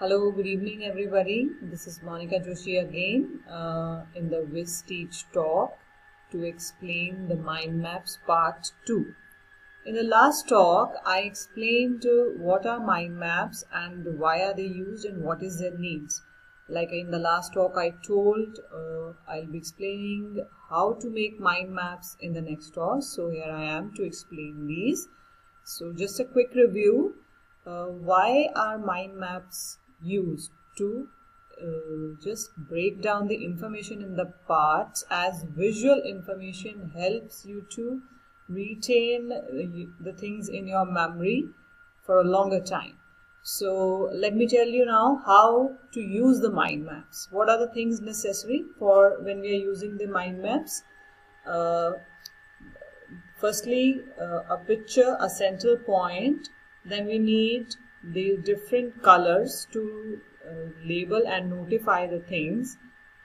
Hello, good evening everybody. This is Monica Joshi again in the WhizTeach talk to explain the mind maps part 2. In the last talk, I explained what are mind maps and why are they used and what is their needs. Like in the last talk, I told I'll be explaining how to make mind maps in the next talk. So here I am to explain these. So just a quick review. Why are mind maps used? To just break down the information in the parts, as visual information helps you to retain the things in your memory for a longer time. So let me tell you now how to use the mind maps. What are the things necessary for when we are using the mind maps? Firstly, a picture, a central point. Then we need the different colors to label and notify the things.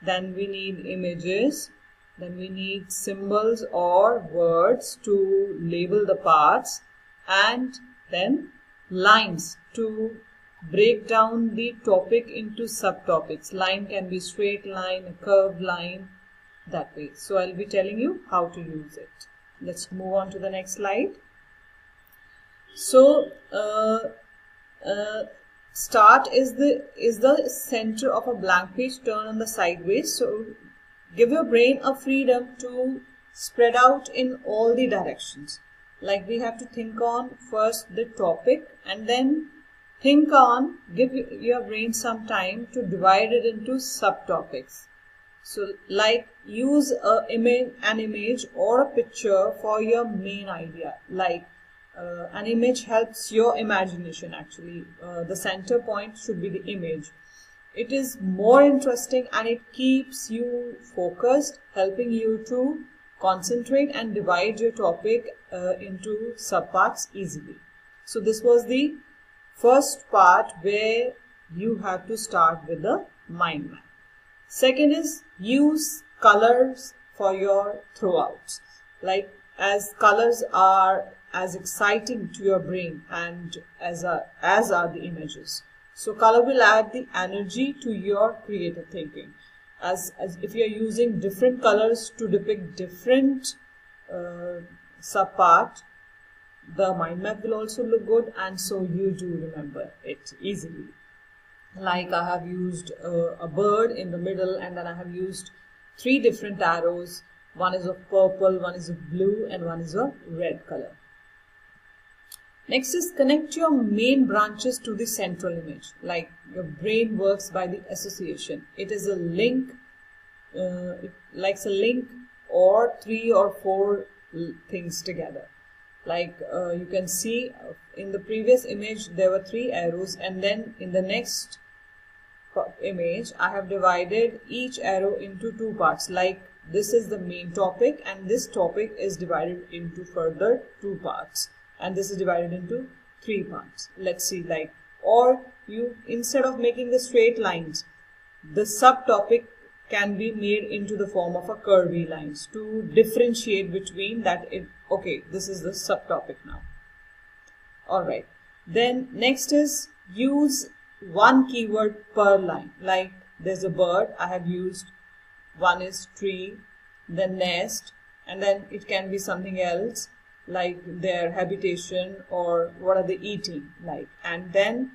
Then we need images. Then we need symbols or words to label the parts. And then lines to break down the topic into subtopics. Line can be straight line, a curved line, that way. So I'll be telling you how to use it. Let's move on to the next slide. So start is the center of a blank page. Turn on the sideways. So give your brain a freedom to spread out in all the directions. Like we have to think on first the topic and then give your brain some time to divide it into subtopics. So like use an image or a picture for your main idea. Like an image helps your imagination actually. The center point should be the image. It is more interesting and it keeps you focused, helping you to concentrate and divide your topic into subparts easily. So this was the first part where you have to start with the mind map. Second is use colors for your throwouts. Like as colors are as exciting to your brain and as are the images. So color will add the energy to your creative thinking. As if you are using different colors to depict different subpart, the mind map will also look good, and so you do remember it easily. Like I have used a bird in the middle, and then I have used 3 different arrows. One is of purple, one is of blue, and one is of red color. Next is connect your main branches to the central image. Like your brain works by the association. It is a link, it likes a link or 3 or 4 things together. Like you can see in the previous image there were 3 arrows, and then in the next image I have divided each arrow into 2 parts. Like this is the main topic, and this topic is divided into further 2 parts, and this is divided into 3 parts. Let's see, like, or you, instead of making the straight lines, the subtopic can be made into the form of a curvy lines to differentiate between that. Okay, this is the subtopic now. Alright, then next is use 1 keyword per line. Like there's a bird, I have used, one is tree, then nest, and then it can be something else like their habitation or what are they eating, like. And then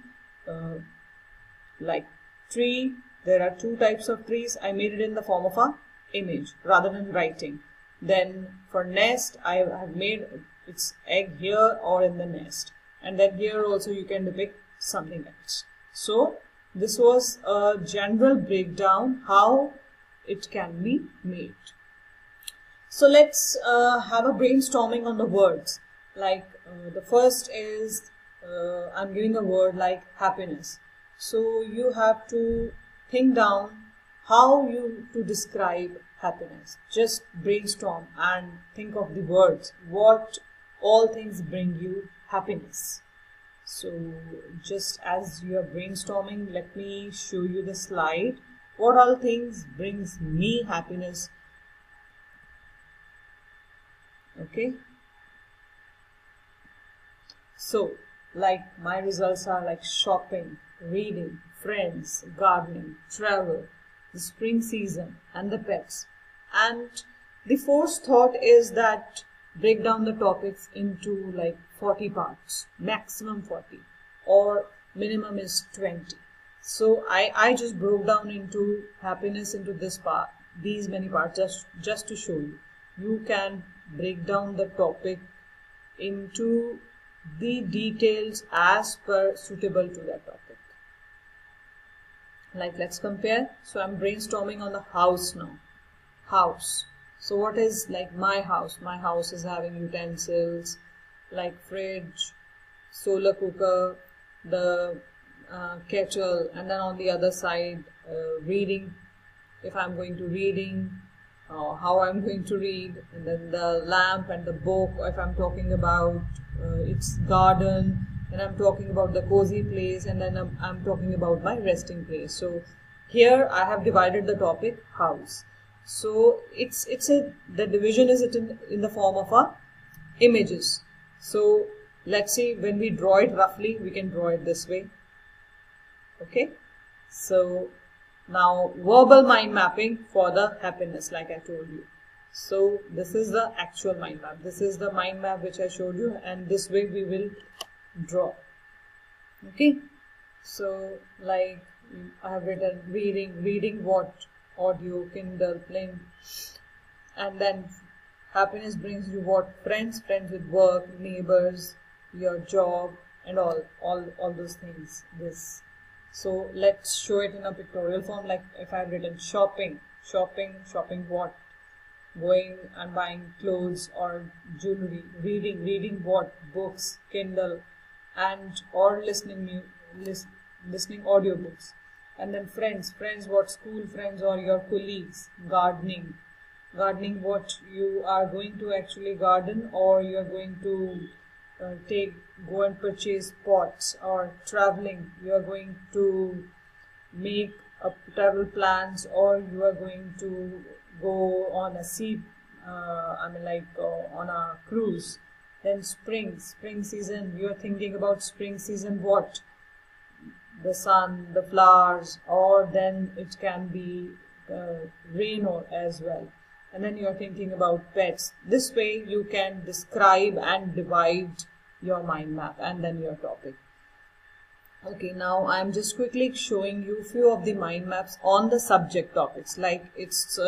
like tree, there are 2 types of trees. I made it in the form of a image rather than writing. Then for nest, I have made its egg here or in the nest, and then here also you can depict something else. So this was a general breakdown how it can be made. So let's have a brainstorming on the words. Like the first is I'm giving a word like happiness. So you have to think down how you to describe happiness. Just brainstorm and think of the words. What all things bring you happiness. So just as you are brainstorming, let me show you the slide. What all things brings me happiness? Okay. So like my results are like shopping, reading, friends, gardening, travel, the spring season, and the pets. And the fourth thought is that break down the topics into like 40 parts, maximum 40, or minimum is 20. So I just broke down into happiness into this part, these many parts, just to show you. You can break down the topic into the details as per suitable to that topic. Like, let's compare. So I'm brainstorming on the house now. House. So what is like my house? My house is having utensils like fridge, solar cooker, the kettle, and then on the other side reading, if I'm going to reading, how I'm going to read, and then the lamp and the book, if I'm talking about its garden, and I'm talking about the cozy place, and then I'm talking about my resting place. So here I have divided the topic house. So the division is in the form of images. So let's see, when we draw it roughly, we can draw it this way. Okay, so now verbal mind mapping for the happiness, like I told you. So this is the actual mind map. This is the mind map which I showed you, and this way we will draw. Okay, so like I have written reading what? Audio, Kindle, playing, and then happiness brings you what? Friends with work, neighbors, your job, and all those things. This. So let's show it in a pictorial form. Like if I've written shopping what? Going and buying clothes or jewelry. Reading what? Books, Kindle, and or listening audiobooks. And then friends what? School friends or your colleagues. Gardening what? You are going to actually garden, or you are going to go and purchase pots. Or traveling, you are going to make travel plans, or you are going to go on a on a cruise. Then spring season, you are thinking about spring season what? The sun, the flowers, or then it can be rain as well. And then you are thinking about pets. This way you can describe and divide your mind map and then your topic. Okay, now I am just quickly showing you few of the mind maps on the subject topics. Like it's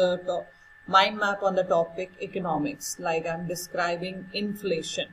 mind map on the topic economics. Like I'm describing inflation.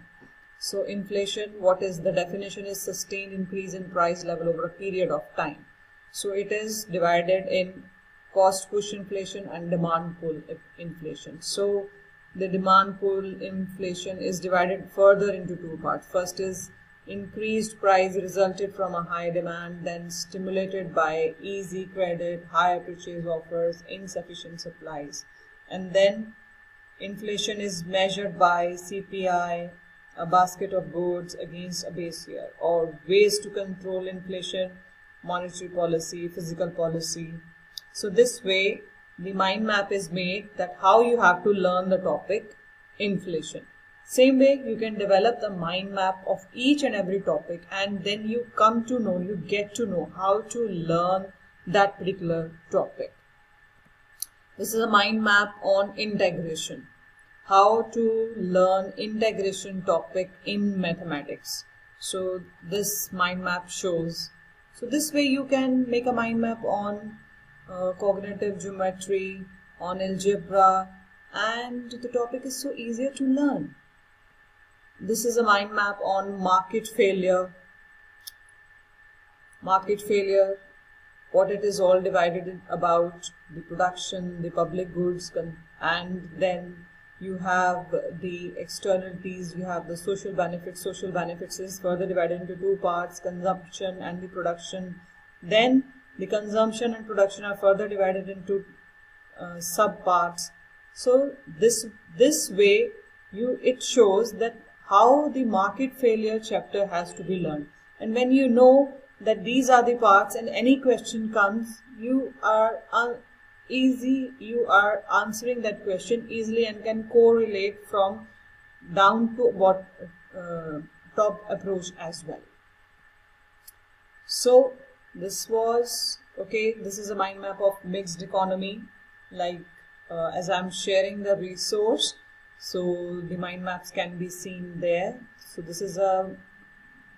So inflation, what is the definition? Is sustained increase in price level over a period of time. So it is divided in cost push inflation and demand pull inflation. So the demand pull inflation is divided further into two parts. First is increased price resulted from a high demand, then stimulated by easy credit, higher purchase offers, insufficient supplies. And then inflation is measured by CPI, a basket of goods against a base year, or ways to control inflation, monetary policy, fiscal policy. So this way the mind map is made, that how you have to learn the topic inflation. Same way you can develop the mind map of each and every topic, and then you get to know how to learn that particular topic. This is a mind map on integration. How to learn integration topic in mathematics. So this mind map shows. So this way you can make a mind map on cognitive geometry, on algebra, and the topic is so easier to learn. This is a mind map on market failure. Market failure, what it is all divided about: the production, the public goods, and then you have the externalities, you have the social benefits. Social benefits is further divided into two parts: consumption and the production. Then the consumption and production are further divided into sub parts. So this way it shows that how the market failure chapter has to be learned. And when you know that these are the parts and any question comes, you are answering that question easily and can correlate from down to top approach as well. So this was okay. This is a mind map of mixed economy, like as I'm sharing the resource, so the mind maps can be seen there. So this is a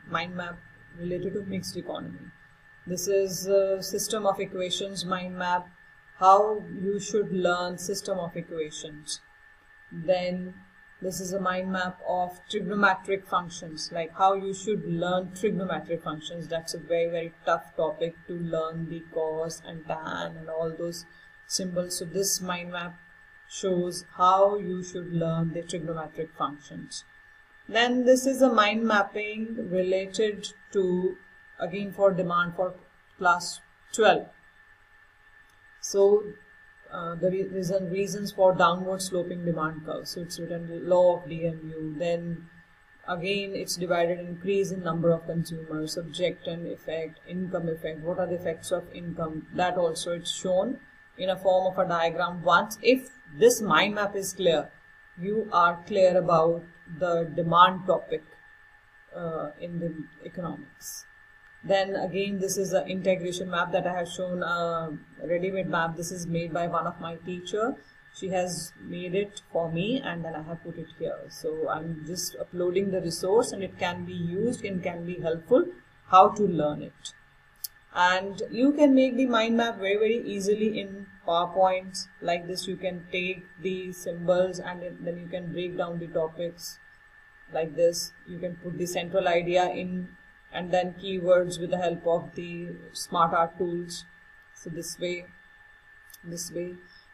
mind map related to mixed economy. This is a system of equations mind map, how you should learn system of equations. Then this is a mind map of trigonometric functions, like how you should learn trigonometric functions. That's a very tough topic to learn, the cos and tan and all those symbols. So this mind map shows how you should learn the trigonometric functions. Then this is a mind mapping related to, again, for demand for class 12. So the reasons for downward sloping demand curve. So it's written law of DMU. Then again it's divided in increase in number of consumers, subject and effect, income effect. What are the effects of income? That also it's shown in a form of a diagram. Once if this mind map is clear, you are clear about the demand topic in the economics. Then again, this is an integration map that I have shown, a ready-made map. This is made by one of my teacher. She has made it for me and then I have put it here. So I'm just uploading the resource and it can be used and can be helpful how to learn it. And you can make the mind map very easily in PowerPoint. Like this, you can take the symbols and then you can break down the topics like this. You can put the central idea in and then keywords with the help of the smart art tools. So this way.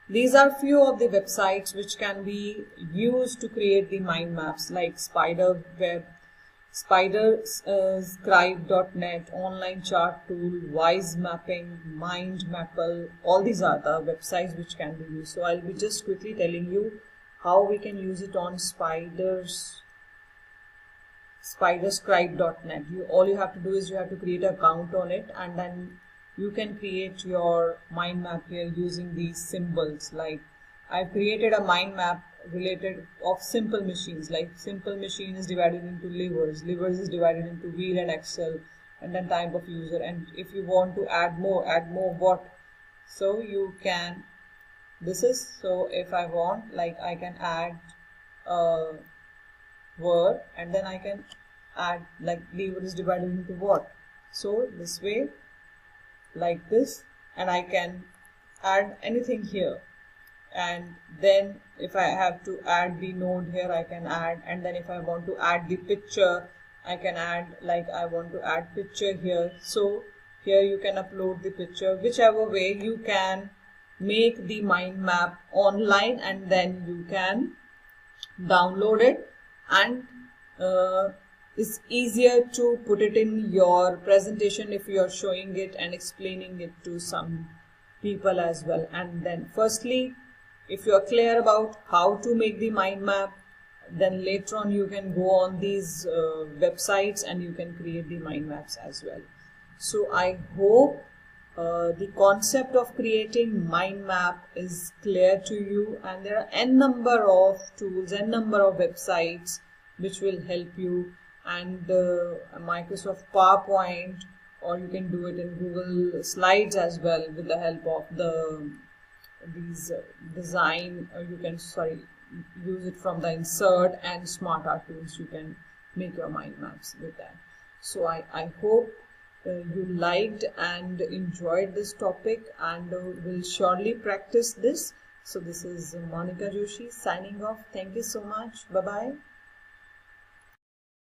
These are few of the websites which can be used to create the mind maps, like SpiderWeb, Spiderscribe.net, online chart tool, Wise Mapping, Mind Mapple. All these are the websites which can be used. So I'll be just quickly telling you how we can use it on Spiderscribe.net. All you have to do is you have to create an account on it and then you can create your mind map here using these symbols. Like I've created a mind map related of simple machines. Like simple machine is divided into levers. Levers is divided into wheel and axle and then type of user. And if you want to add more what? So you can, this is, so if I want, like I can add a word and then I can add, like lever is divided into what? So this way, like this, and I can add anything here. And then if I have to add the node here, I can add, and then if I want to add the picture, I can add, like I want to add picture here. So here you can upload the picture. Whichever way you can make the mind map online and then you can download it, and it's easier to put it in your presentation if you are showing it and explaining it to some people as well. And then firstly, if you are clear about how to make the mind map, then later on you can go on these websites and you can create the mind maps as well. So I hope the concept of creating mind map is clear to you, and there are n number of tools, n number of websites which will help you, and Microsoft PowerPoint, or you can do it in Google Slides as well with the help of these design, or you can use it from the insert and smart art tools. You can make your mind maps with that. So I hope you liked and enjoyed this topic, and will surely practice this. So this is Monica Joshi signing off. Thank you so much. Bye bye.